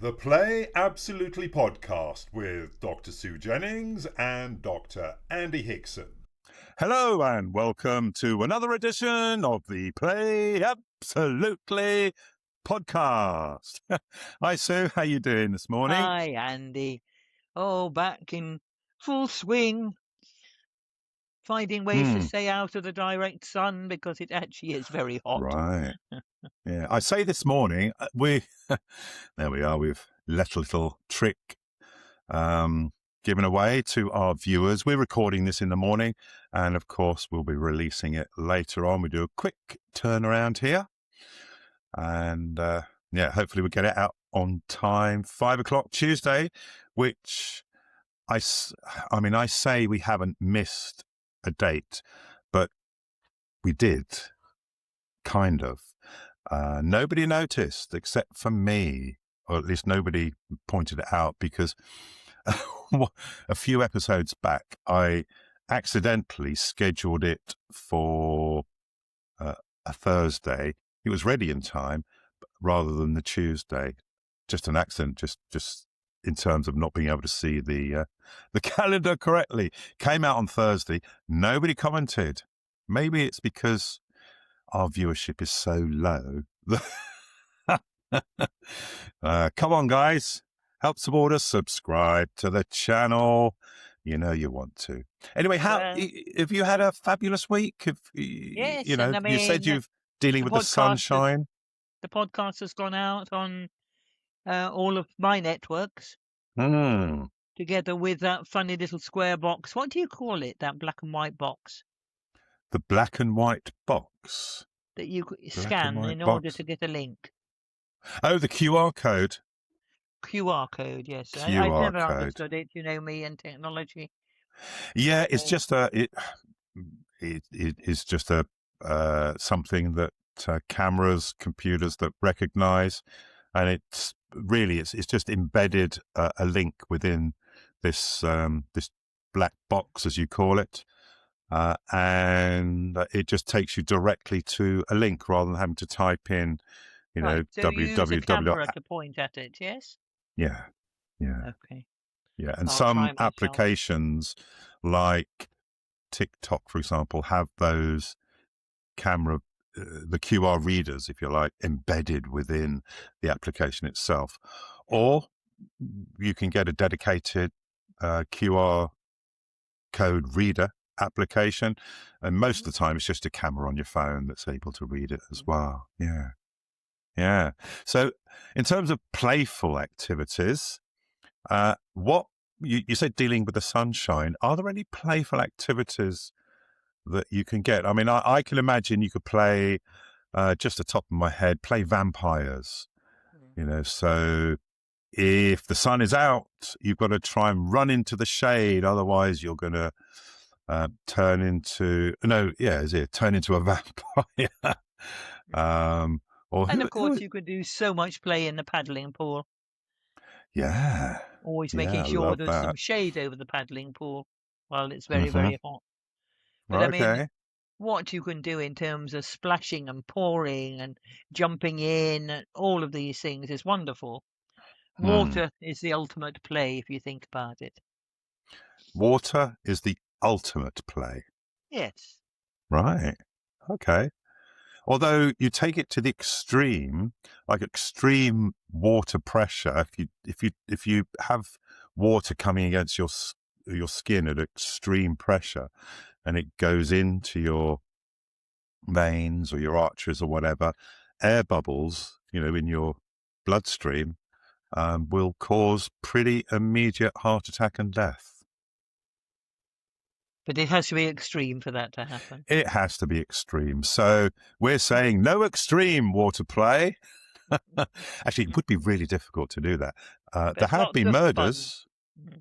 The Play Absolutely podcast with Dr. Sue Jennings and Dr. Andy Hickson. Hello and welcome to another edition of the Play Absolutely podcast. Hi Sue, how you doing this morning? Hi, Andy. Oh, back in full swing, finding ways to stay out of the direct sun because it actually is very hot. Right. Yeah, I say this morning, there we are, we've let a little trick given away to our viewers. We're recording this in the morning, and of course we'll be releasing it later on. We do a quick turnaround here, and hopefully we'll get it out on time. 5 o'clock Tuesday, which I say we haven't missed a date, but we did, kind of. Nobody noticed except for me, or at least nobody pointed it out, because a few episodes back, I accidentally scheduled it for a Thursday. It was ready in time, rather than the Tuesday. Just an accident, just in terms of not being able to see the calendar correctly. Came out on Thursday. Nobody commented. Maybe it's because our viewership is so low. Come on, guys. Help support us. Subscribe to the channel. You know you want to. Anyway, have you had a fabulous week? Yes, you said you've dealing with the sunshine. The podcast has gone out on all of my networks, together with that funny little square box. What do you call it, that black and white box? The black and white box? That you scan in order to get a link. Oh, the QR code. QR code, yes. QR I've never code. understood it, you know me and technology. Yeah, it's just it is just something that cameras, computers that recognize, and it's just embedded a link within this this black box, as you call it, and it just takes you directly to a link rather than having to type in, so www. You use a camera to point at it, yes? Yeah. Okay. Yeah, and some applications like TikTok, for example, have those camera, the QR readers, if you like, embedded within the application itself. Or you can get a dedicated QR code reader application, and most of the time it's just a camera on your phone that's able to read it as well. Yeah. So in terms of playful activities, what you said dealing with the sunshine, are there any playful activities that you can get? I mean, I can imagine you could play, just the top of my head, play vampires, so if the sun is out, you've got to try and run into the shade. Otherwise you're going to turn into a vampire. Of course, you could do so much play in the paddling pool. Yeah. Always making sure there's some shade over the paddling pool while it's very, very hot. But okay. I mean, what you can do in terms of splashing and pouring and jumping in, and all of these things is wonderful. Water is the ultimate play, if you think about it. Water is the ultimate play. Yes. Right. Okay. Although you take it to the extreme, like extreme water pressure, if you have water coming against your skin at extreme pressure, and it goes into your veins or your arteries or whatever, air bubbles, in your bloodstream, will cause pretty immediate heart attack and death. But it has to be extreme for that to happen. It has to be extreme. So we're saying no extreme water play. Actually, it would be really difficult to do that. There have been murders.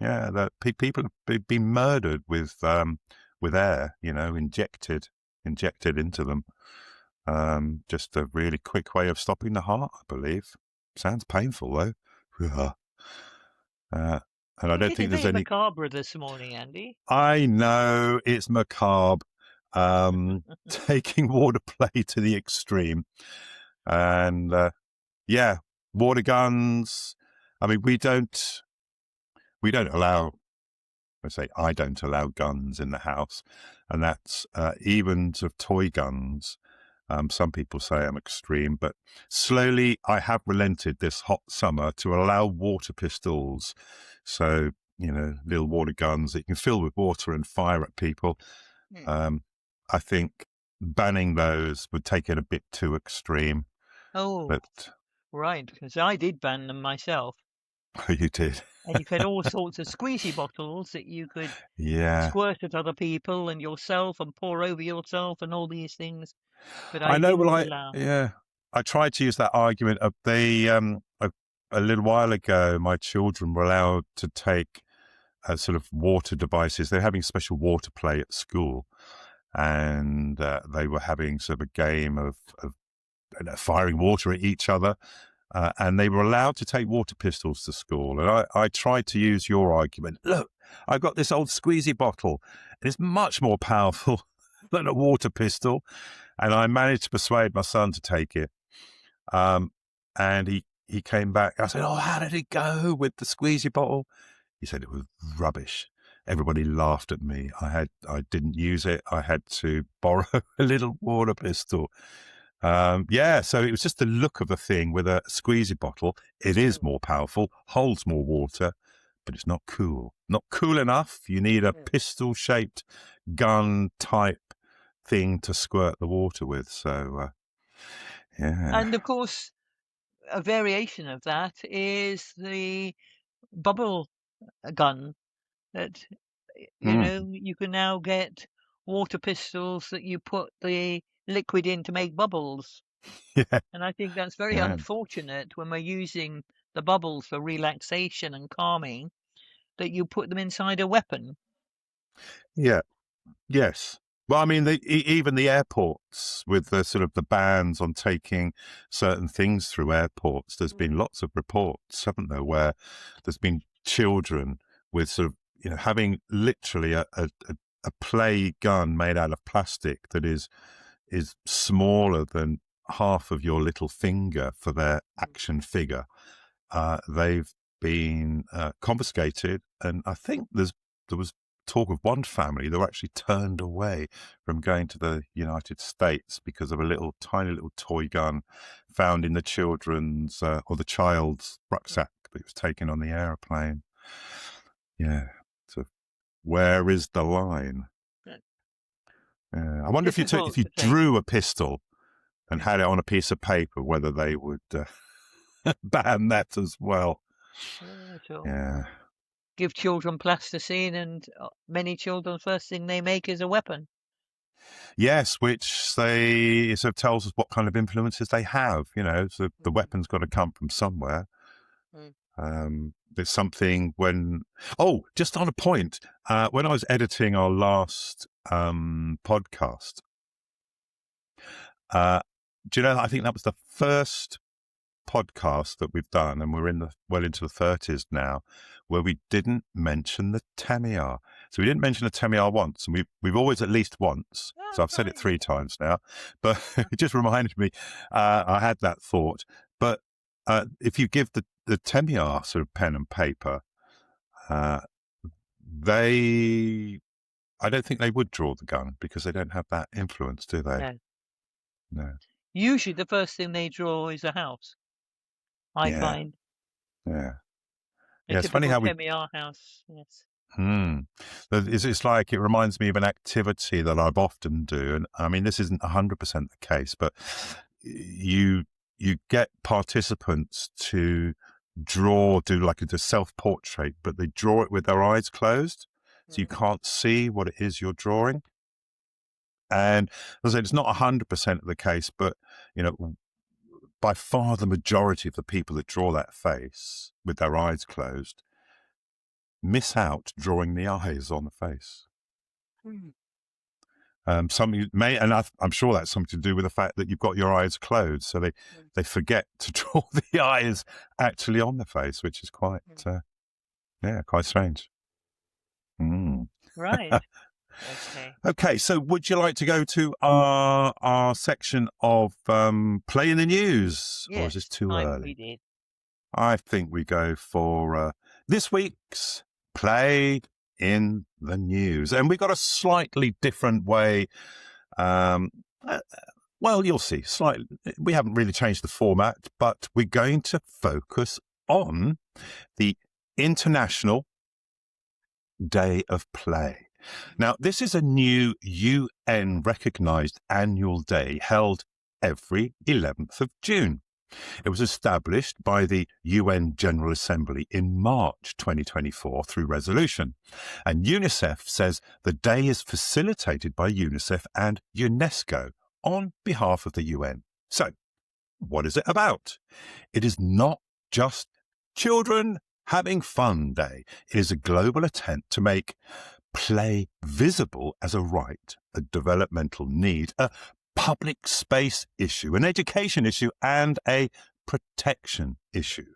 Yeah, that people have been murdered with air, injected into them. Just a really quick way of stopping the heart, I believe. Sounds painful though. And I don't think there's any macabre this morning, Andy. I know it's macabre, taking water play to the extreme, and water guns, I mean, we don't allow. I don't allow guns in the house, and that's even sort of toy guns. Some people say I'm extreme, but slowly I have relented this hot summer to allow water pistols. So, little water guns that you can fill with water and fire at people. I think banning those would take it a bit too extreme. Oh, But right, because I did ban them myself. you did. And you've had all sorts of squeezy bottles that you could Yeah. squirt at other people and yourself and pour over yourself and all these things. But I I know. didn't Well, allow. I tried to use that argument of a little while ago. My children were allowed to take sort of water devices. They're having special water play at school, and they were having sort of a game of firing water at each other. And they were allowed to take water pistols to school. And I tried to use your argument. Look, I've got this old squeezy bottle. And it's much more powerful than a water pistol. And I managed to persuade my son to take it. And he came back. I said, "Oh, how did it go with the squeezy bottle?" He said it was rubbish. Everybody laughed at me. I didn't use it. I had to borrow a little water pistol. So it was just the look of the thing with a squeezy bottle. It is more powerful, holds more water, but it's not cool. Not cool enough. You need a pistol-shaped gun type thing to squirt the water with. So, yeah. And of course, a variation of that is the bubble gun that, you can now get water pistols that you put the liquid in to make bubbles. Yeah. And I think that's very unfortunate when we're using the bubbles for relaxation and calming, that you put them inside a weapon. Yeah. Yes. Well, I mean, even the airports with the sort of the bans on taking certain things through airports, there's been lots of reports, haven't there, where there's been children with sort of, having literally a play gun made out of plastic that is smaller than half of your little finger for their action figure. They've been confiscated, and I think there was talk of one family that were actually turned away from going to the United States because of a tiny little toy gun found in the children's or the child's rucksack that was taken on the aeroplane. Yeah. So where is the line? I wonder if you drew a pistol and had it on a piece of paper, whether they would ban that as well. Yeah. Give children plasticine, and many children, first thing they make is a weapon. Yes, which it sort of tells us what kind of influences they have. So the weapon's got to come from somewhere. There's something just on a point, when I was editing our last podcast, do you know, I think that was the first podcast that we've done, and we're well into the 30s now, where we didn't mention the Tamiya. So we didn't mention the Tamiya once, and we've always at least once. So I've said it 3 times now, but it just reminded me. I had that thought, but if you give the Tamiya sort of pen and paper, I don't think they would draw the gun because they don't have that influence, do they? No. Usually the first thing they draw is a house, I find. Yeah. It's funny how Tamiya house, yes. It's like, it reminds me of an activity that I've often do, and I mean, this isn't 100% the case, but you get participants to do like a self-portrait, but they draw it with their eyes closed, so you can't see what it is you're drawing. And as I said, it's not 100% of the case, but by far the majority of the people that draw that face with their eyes closed miss out drawing the eyes on the face. Something may, and I'm sure that's something to do with the fact that you've got your eyes closed, so they forget to draw the eyes actually on the face, which is quite strange. Right. Okay. So would you like to go to our section of play in the news, yes, or is this too early? We did. I think we go for this week's Play in the News. And we got a slightly different way. Well, you'll see. Slightly, we haven't really changed the format, but we're going to focus on the International Day of Play. Now, this is a new UN-recognised annual day held every 11th of June. It was established by the UN General Assembly in March 2024 through resolution. And UNICEF says the day is facilitated by UNICEF and UNESCO on behalf of the UN. So, what is it about? It is not just Children Having Fun Day. It is a global attempt to make play visible as a right, a developmental need, a public space issue, an education issue, and a protection issue.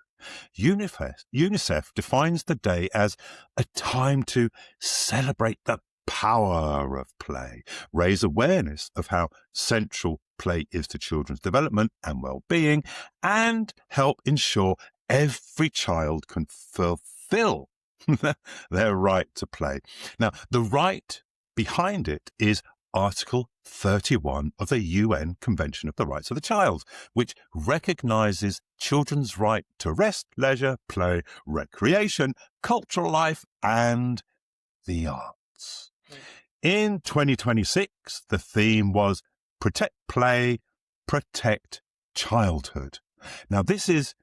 UNICEF defines the day as a time to celebrate the power of play, raise awareness of how central play is to children's development and well-being, and help ensure every child can fulfill their right to play. Now, the right behind it is Article 31 of the UN Convention of the Rights of the Child, which recognises children's right to rest, leisure, play, recreation, cultural life, and the arts. In 2026, the theme was Protect Play, Protect Childhood. Now, this is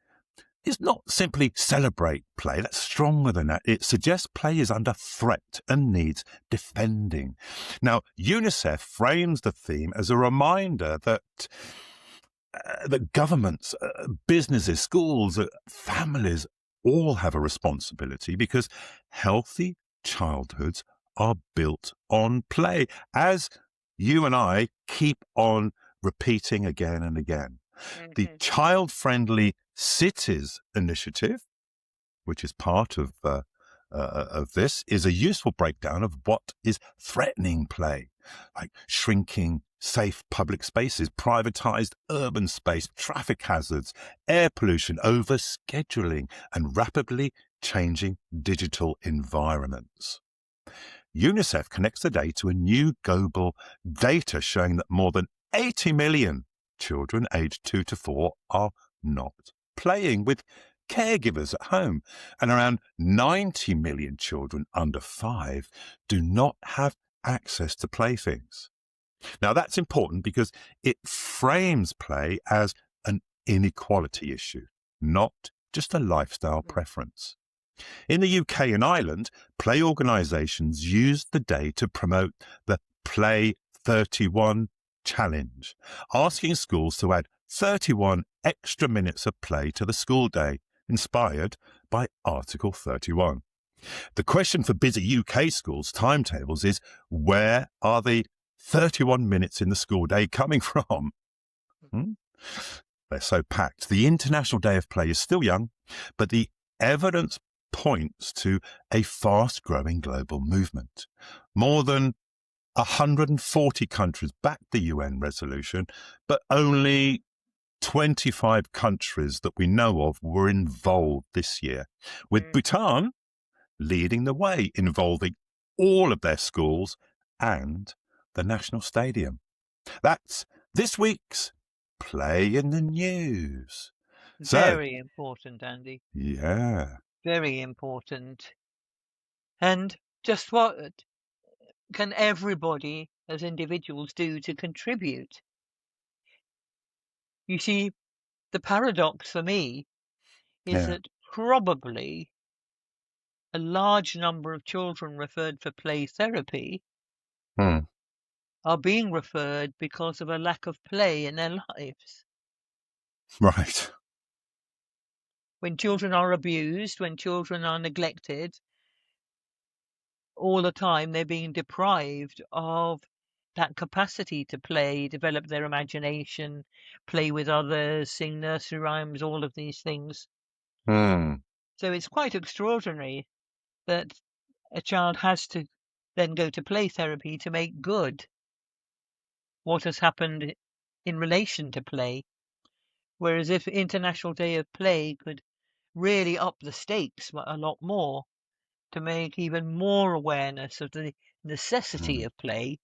not simply celebrate play. That's stronger than that. It suggests play is under threat and needs defending. Now, UNICEF frames the theme as a reminder that governments, businesses, schools, families all have a responsibility because healthy childhoods are built on play, as you and I keep on repeating again and again. The Child-Friendly Cities Initiative, which is part of this, is a useful breakdown of what is threatening play, like shrinking safe public spaces, privatized urban space, traffic hazards, air pollution, overscheduling, and rapidly changing digital environments. UNICEF connects the day to a new global data showing that more than 80 million children aged 2 to 4 are not playing with caregivers at home, and around 90 million children under 5 do not have access to playthings. Now, that's important because it frames play as an inequality issue, not just a lifestyle preference. In the UK and Ireland, play organisations used the day to promote the Play 31 challenge, asking schools to add 31 extra minutes of play to the school day, inspired by Article 31. The question for busy UK schools' timetables is, where are the 31 minutes in the school day coming from? They're so packed. The International Day of Play is still young, but the evidence points to a fast-growing global movement. More than 140 countries backed the UN resolution, but only 25 countries that we know of were involved this year, with Bhutan leading the way, involving all of their schools and the National Stadium. That's this week's Play in the News. Very important, Andy. Yeah. Very important. And just what can everybody as individuals do to contribute? You see, the paradox for me is that probably a large number of children referred for play therapy are being referred because of a lack of play in their lives. Right. When children are abused, when children are neglected, all the time they're being deprived of that capacity to play, develop their imagination, play with others, sing nursery rhymes, all of these things. So it's quite extraordinary that a child has to then go to play therapy to make good what has happened in relation to play. Whereas if International Day of Play could really up the stakes a lot more to make even more awareness of the necessity Mm. of play.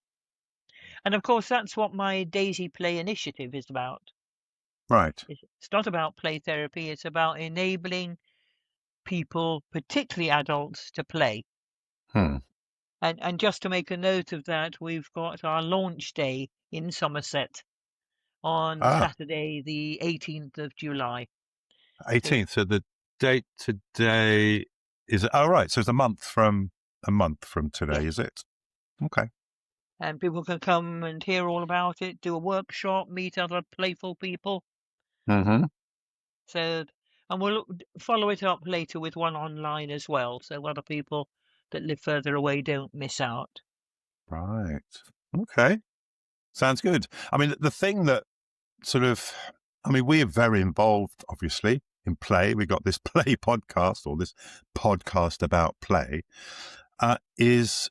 And of course, that's what my Daisy Play initiative is about. Right. It's not about play therapy, it's about enabling people, particularly adults, to play. Hmm. And just to make a note of that, we've got our launch day in Somerset on Ah, Saturday, the 18th of July. 18th. So the date today is, oh, right. So it's a month from today, Yes. is it? Okay. And people can come and hear all about it, do a workshop, meet other playful people. Mm-hmm. So, and we'll follow it up later with one online as well, so other people that live further away don't miss out. Right. Okay. Sounds good. I mean, the thing that we are very involved, obviously, in play. We got this play podcast, or this podcast about play, is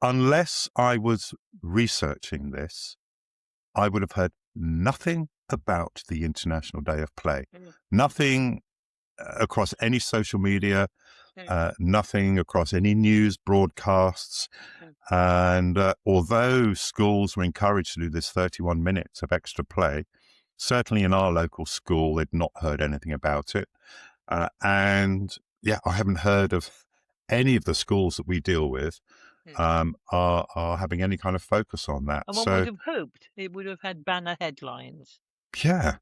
unless I was researching this, I would have heard nothing about the International Day of Play. Mm. Nothing across any social media, Mm. nothing across any news broadcasts. Mm. And although schools were encouraged to do this 31 minutes of extra play, certainly in our local school, they'd not heard anything about it. And yeah, I haven't heard of any of the schools that we deal with Mm. are having any kind of focus on that. And one would So have hoped it would have had banner headlines. yeah,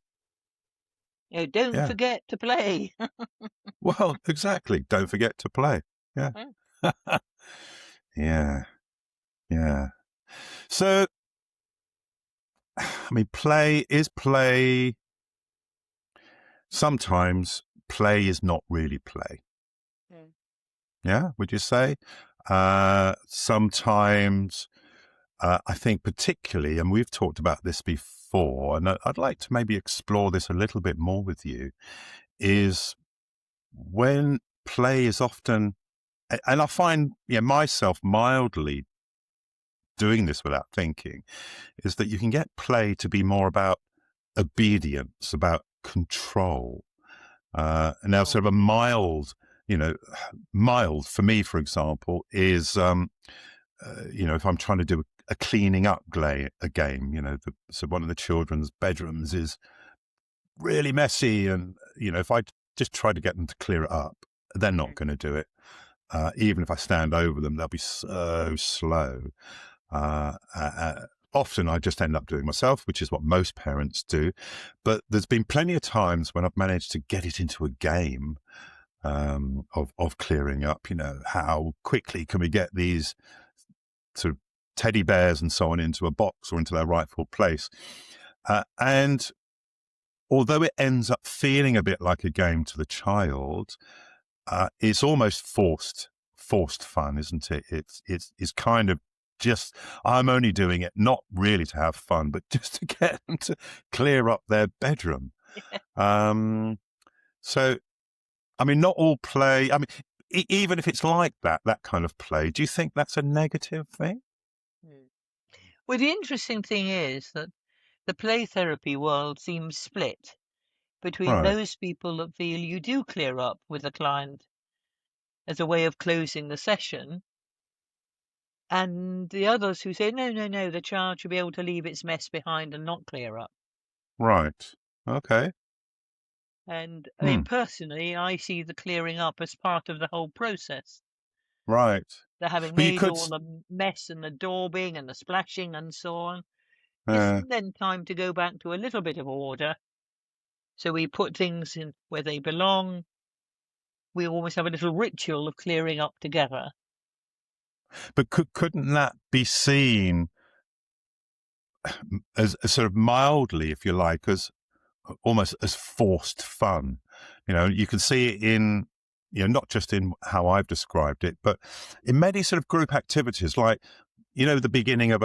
Don't yeah. forget to play. Well, exactly. Don't forget to play. Yeah. Mm. Yeah. Yeah. So, I mean, play. Sometimes play is not really play. Mm. Yeah. Would you say? Sometimes, I think particularly, and we've talked about this before, and I'd like to maybe explore this a little bit more with you, is when play is often, and I find myself mildly doing this without thinking, is that you can get play to be more about obedience, about control. Now, Oh. sort of a mild for me, for example, is, if I'm trying to do a cleaning up a game, so one of the children's bedrooms is really messy. And, if I just try to get them to clear it up, they're not Mm. going to do it. Even if I stand over them, they'll be so slow. Often I just end up doing myself, which is what most parents do. But there's been plenty of times when I've managed to get it into a game of clearing up. How quickly can we get these sort of teddy bears and so on into a box or into their rightful place? And although it ends up feeling a bit like a game to the child, it's almost forced fun, isn't it? It's kind of just, I'm only doing it not really to have fun, but just to get them to clear up their bedroom. So, I mean, not all play. I mean, even if it's like that kind of play, do you think that's a negative thing? Mm. Well, the interesting thing is that the play therapy world seems split between Right, those people that feel you do clear up with the client as a way of closing the session, and the others who say, no, no, no, the child should be able to leave its mess behind and not clear up. right. Okay. And I Hmm. mean, personally, I see the clearing up as part of the whole process. Right. The having But you made could, all the mess and the daubing and the splashing and so on, it's uh, then time to go back to a little bit of order. So we put things in where they belong. We always have a little ritual of clearing up together. but couldn't that be seen as sort of mildly, if you like, as almost as forced fun? You can see it in, not just in how I've described it, but in many sort of group activities, like the beginning of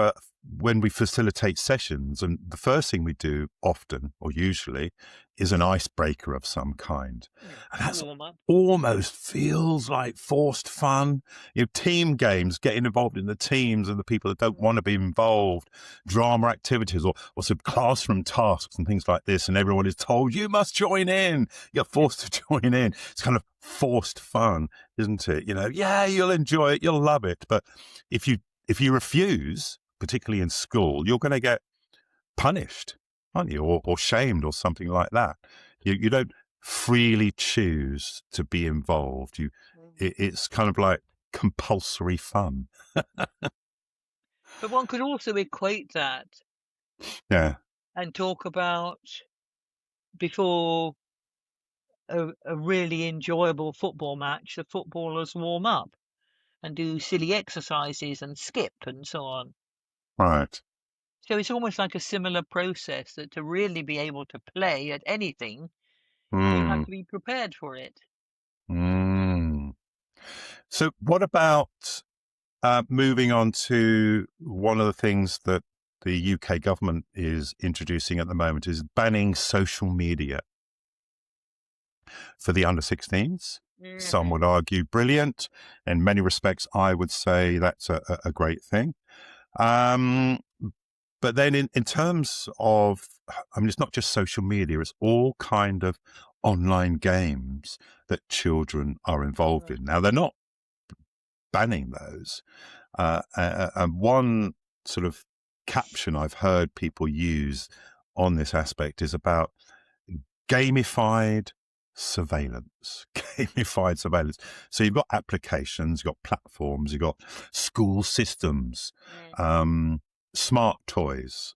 when we facilitate sessions, and the first thing we do often or usually is an icebreaker of some kind. And that's almost feels like forced fun. Team games, getting involved in the teams and the people that don't want to be involved, drama activities or some classroom tasks and things like this. And everyone is told, you must join in. You're forced to join in. It's kind of forced fun, isn't it? Yeah, you'll enjoy it. You'll love it. But if you refuse, particularly in school, you're going to get punished, aren't you? Or shamed or something like that. You don't freely choose to be involved. It's kind of like compulsory fun. But one could also equate that. Yeah. And talk about before a really enjoyable football match, the footballers warm up and do silly exercises and skip and so on. Right. So it's almost like a similar process, that to really be able to play at anything, you have to be prepared for it. So what about moving on to one of the things that the UK government is introducing at the moment is banning social media for the under 16s. Some would argue brilliant. In many respects, I would say that's a great thing. But then in terms of, it's not just social media, it's all kind of online games that children are involved in. Now, they're not banning those. And one sort of caption I've heard people use on this aspect is about gamified surveillance. Gamified surveillance. So you've got applications, you've got platforms, you've got school systems, smart toys,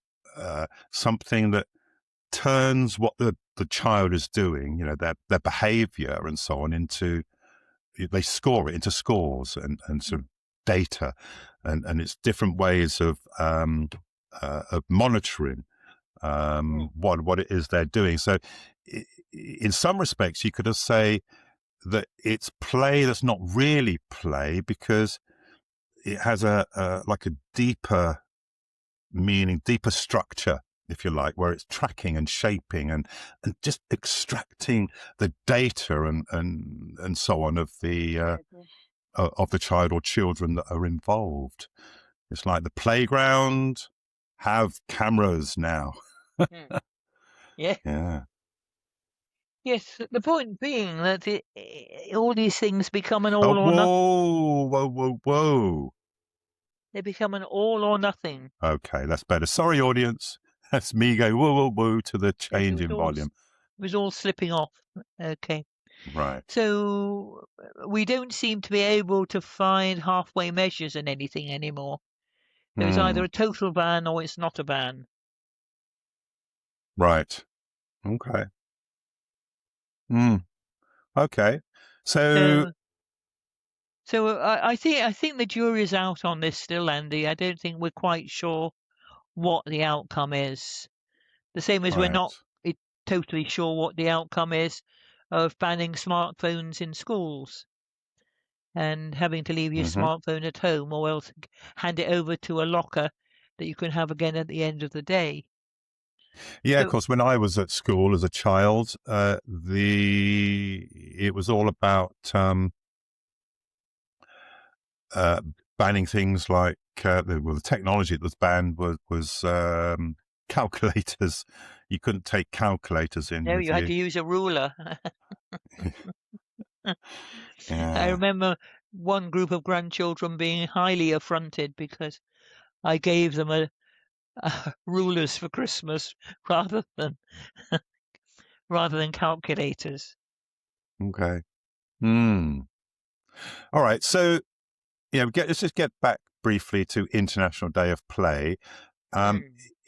something that turns what the child is doing, their behavior and so on they score it into scores and sort of data, and it's different ways of monitoring what it is they're doing. So in some respects, you could just say that it's play that's not really play, because it has a deeper meaning, deeper structure, if you like, where it's tracking and shaping and just extracting the data and so on of the child or children that are involved. It's like the playground have cameras now. Yeah. Yes, the point being that all these things become an all or nothing. Whoa. They become an all or nothing. Okay, that's better. Sorry, audience. That's me going whoa to the change in volume. It was all slipping off. Okay. Right. So we don't seem to be able to find halfway measures in anything anymore. It's either a total ban or it's not a ban. Right. Okay. Okay. So I think the jury's out on this still, Andy. I don't think we're quite sure what the outcome is. The same as we're not totally sure what the outcome is of banning smartphones in schools and having to leave your smartphone at home, or else hand it over to a locker that you can have again at the end of the day. Yeah, of course, when I was at school as a child, it was all about banning things like the technology that was banned was calculators. You couldn't take calculators in. No, you had to use a ruler. I remember one group of grandchildren being highly affronted because I gave them rulers for Christmas rather than calculators. Okay. All right. So, let's just get back briefly to International Day of Play.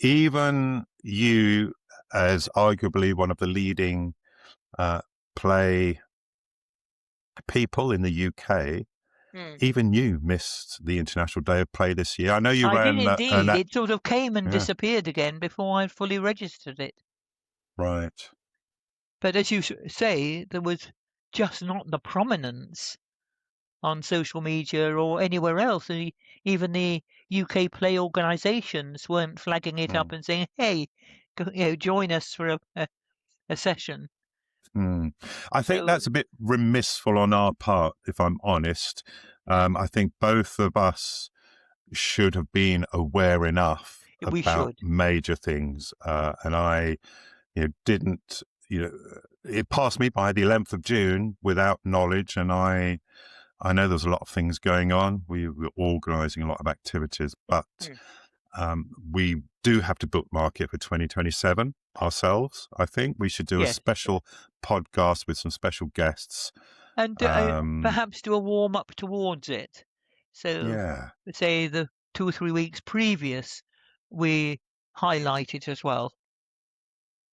Even you, as arguably one of the leading play people in the UK, even you missed the International Day of Play this year. I know you ran. I did indeed. It sort of came and disappeared again before I'd fully registered it. Right. But as you say, there was just not the prominence on social media or anywhere else. Even the UK play organisations weren't flagging it up and saying, "Hey, join us for a session." I think that's a bit remissful on our part, if I'm honest. I think both of us should have been aware enough about major things, and I, didn't. It passed me by the 11th of June without knowledge, and I know there's a lot of things going on. We were organising a lot of activities, but we do have to bookmark it for 2027 ourselves. I think we should do a special podcast with some special guests. And perhaps do a warm-up towards it. So, say the 2 or 3 weeks previous, we highlight it as well.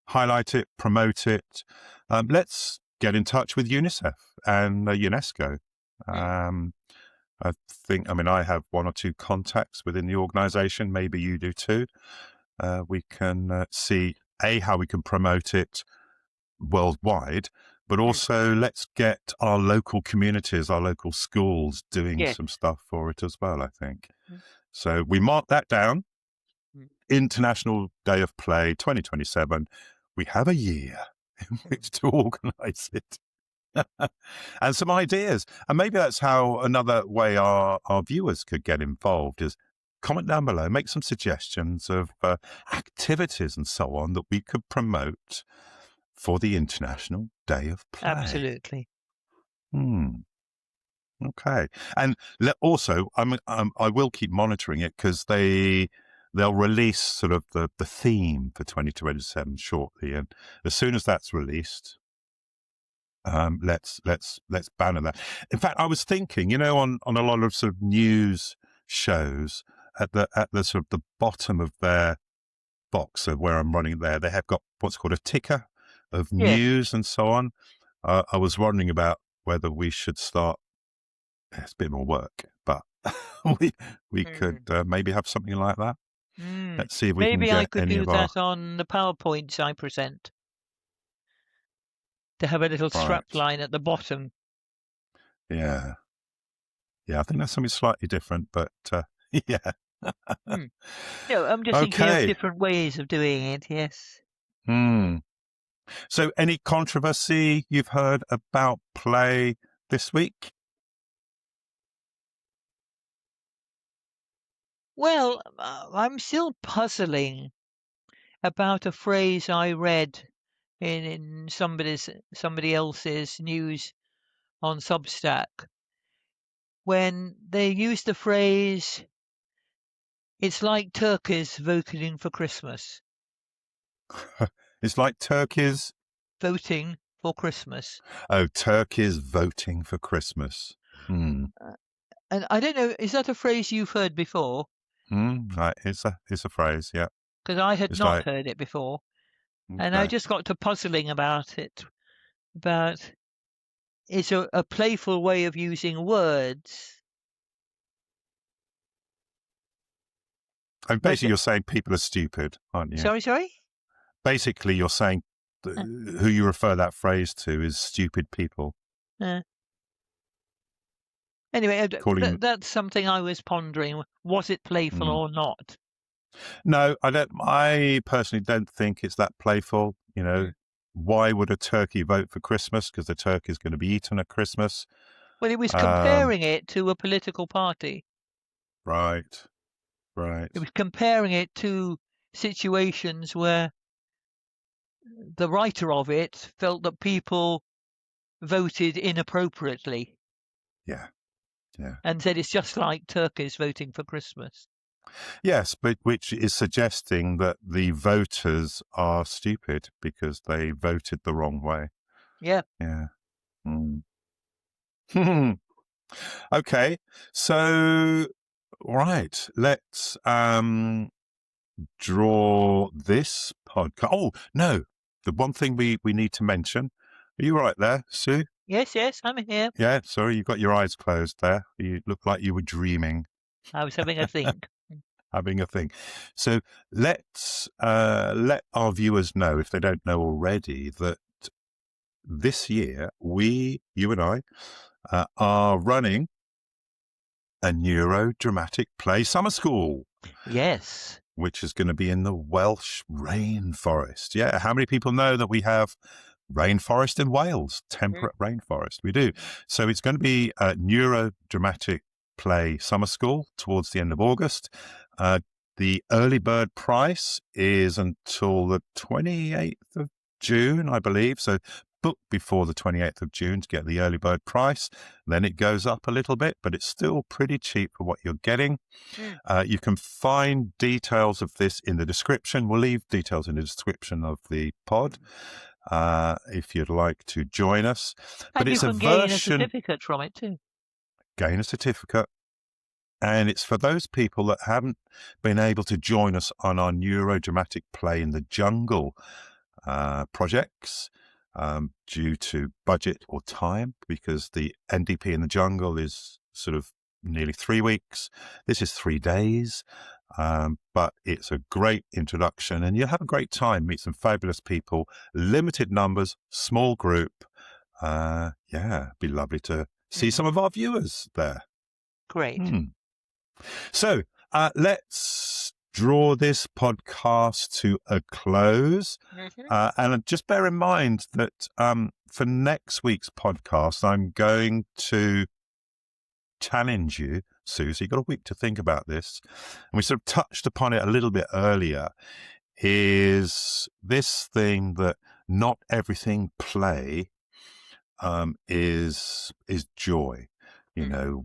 Highlight it, promote it. Let's get in touch with UNICEF and UNESCO. I think, I have 1 or 2 contacts within the organisation. Maybe you do too. We can see, how we can promote it worldwide, but also let's get our local communities, our local schools doing some stuff for it as well, I think. So we mark that down. International Day of Play 2027. We have a year in which to organise it. And some ideas. And maybe that's how another way our viewers could get involved is comment down below, make some suggestions of activities and so on that we could promote for the International Day of Play. Absolutely. Okay. And also, I will keep monitoring it because they'll release sort of the theme for 2027 shortly. And as soon as that's released, let's banner that. In fact, I was thinking, on a lot of sort of news shows at the sort of the bottom of their box of where I'm running there, they have got what's called a ticker of news and so on. I was wondering about whether we should start. It's a bit more work, but we could maybe have something like that. Let's see if we can get I could any do of that on the PowerPoints I present. To have a little strap line at the bottom. Yeah, I think that's something slightly different, but yeah. No, I'm just thinking of different ways of doing it, yes. So any controversy you've heard about play this week? Well, I'm still puzzling about a phrase I read in somebody else's news on Substack when they used the phrase, "It's like turkeys voting for Christmas." It's like turkeys voting for Christmas. Oh, turkeys voting for Christmas. And I don't know, is that a phrase you've heard before? It's a phrase, yeah. Because I had not heard it before. Okay. And I just got to puzzling about it. It's a playful way of using words. And basically, you're saying people are stupid, aren't you? Sorry? Basically, you're saying who you refer that phrase to is stupid people. Anyway, that's something I was pondering. Was it playful or not? No, I don't. I personally don't think it's that playful. Why would a turkey vote for Christmas? Because the turkey is going to be eaten at Christmas. Well, it was comparing it to a political party. Right. It was comparing it to situations where the writer of it felt that people voted inappropriately. Yeah. And said it's just like turkeys voting for Christmas. Yes, but which is suggesting that the voters are stupid because they voted the wrong way. Yeah. Okay, so right, let's draw this podcast. Oh no, the one thing we need to mention. Are you right there, Sue? Yes, I'm here. Yeah, sorry, you got your eyes closed there. You look like you were dreaming. I was having a think. So let's let our viewers know, if they don't know already, that this year you and I, are running a neurodramatic play summer school, Yes. which is going to be in the Welsh rainforest. Yeah, how many people know that we have rainforest in Wales, temperate rainforest? We do. So it's going to be a neurodramatic play summer school towards the end of August. The early bird price is until the 28th of June, I believe. So book before the 28th of June to get the early bird price. Then it goes up a little bit, but it's still pretty cheap for what you're getting. You can find details of this in the description. We'll leave details in the description of the pod if you'd like to join us. But And it's you a can gain a version. certificate from it too. Gain a certificate. And it's for those people that haven't been able to join us on our neurodramatic play in the jungle projects due to budget or time, because the NDP in the jungle is sort of nearly 3 weeks. This is 3 days, but it's a great introduction and you'll have a great time, meet some fabulous people, limited numbers, small group. Be lovely to see some of our viewers there. Great. So let's draw this podcast to a close. And just bear in mind that for next week's podcast, I'm going to challenge you, Sue. So you've got a week to think about this. And we sort of touched upon it a little bit earlier, is this thing that not everything play is joy. You know,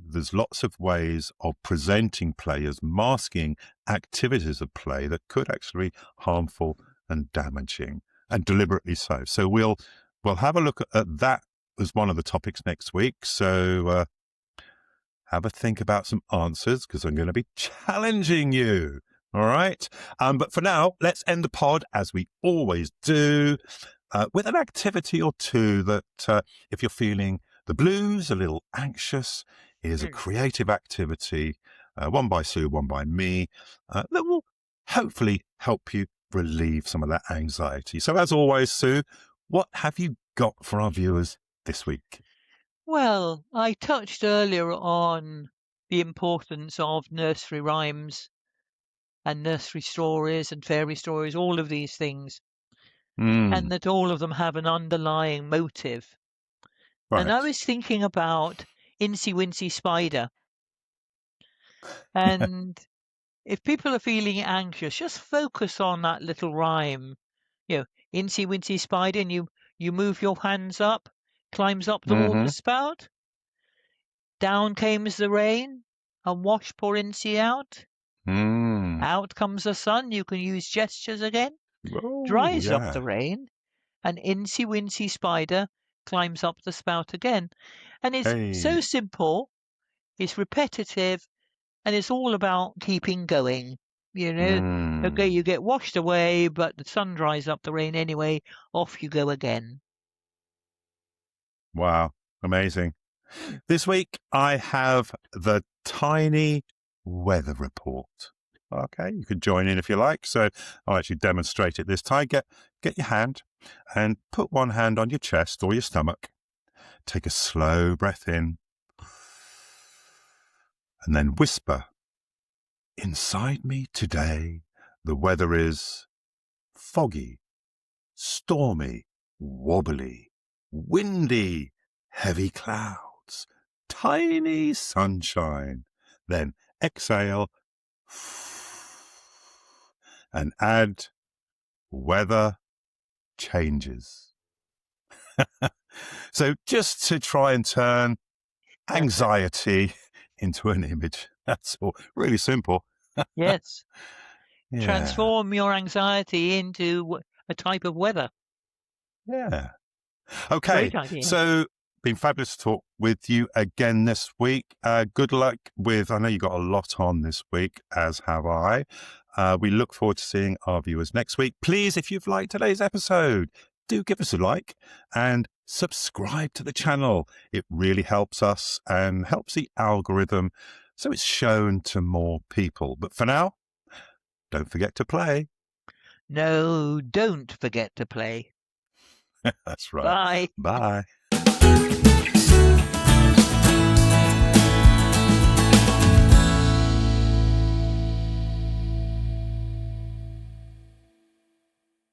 there's lots of ways of presenting play as masking activities of play that could actually be harmful and damaging, and deliberately so. So we'll have a look at that as one of the topics next week. So have a think about some answers, because I'm going to be challenging you. All right. But for now, let's end the pod as we always do with an activity or two that if you're feeling the blues, a little anxious, is a creative activity, one by Sue, one by me, that will hopefully help you relieve some of that anxiety. So as always, Sue, what have you got for our viewers this week? Well, I touched earlier on the importance of nursery rhymes and nursery stories and fairy stories, all of these things, and that all of them have an underlying motive. Right. And I was thinking about Incy Wincy Spider. And if people are feeling anxious, just focus on that little rhyme. You know, Incy Wincy Spider, and you move your hands up, climbs up the water spout. Down comes the rain, and washed poor Incy out. Out comes the sun, you can use gestures again. Dries up the rain, and Incy Wincy Spider climbs up the spout again. And it's so simple, it's repetitive, and it's all about keeping going. You know, okay, you get washed away, but the sun dries up the rain anyway, off you go again. Wow, amazing. This week I have the tiny weather report. Okay, you can join in if you like. So I'll actually demonstrate it this time. Get your hand and put one hand on your chest or your stomach. Take a slow breath in and then whisper, "Inside me today, the weather is foggy, stormy, wobbly, windy, heavy clouds, tiny sunshine." Then exhale and add weather changes. So just to try and turn anxiety into an image. That's all. Really simple. Yes. Yeah. Transform your anxiety into a type of weather. Yeah. Okay. Great idea. So been fabulous to talk with you again this week. Good luck with, I know you got a lot on this week, as have I. We look forward to seeing our viewers next week. Please, if you've liked today's episode, do give us a like and subscribe to the channel. It really helps us and helps the algorithm, so it's shown to more people. But for now, don't forget to play. No, don't forget to play. That's right. Bye. Bye.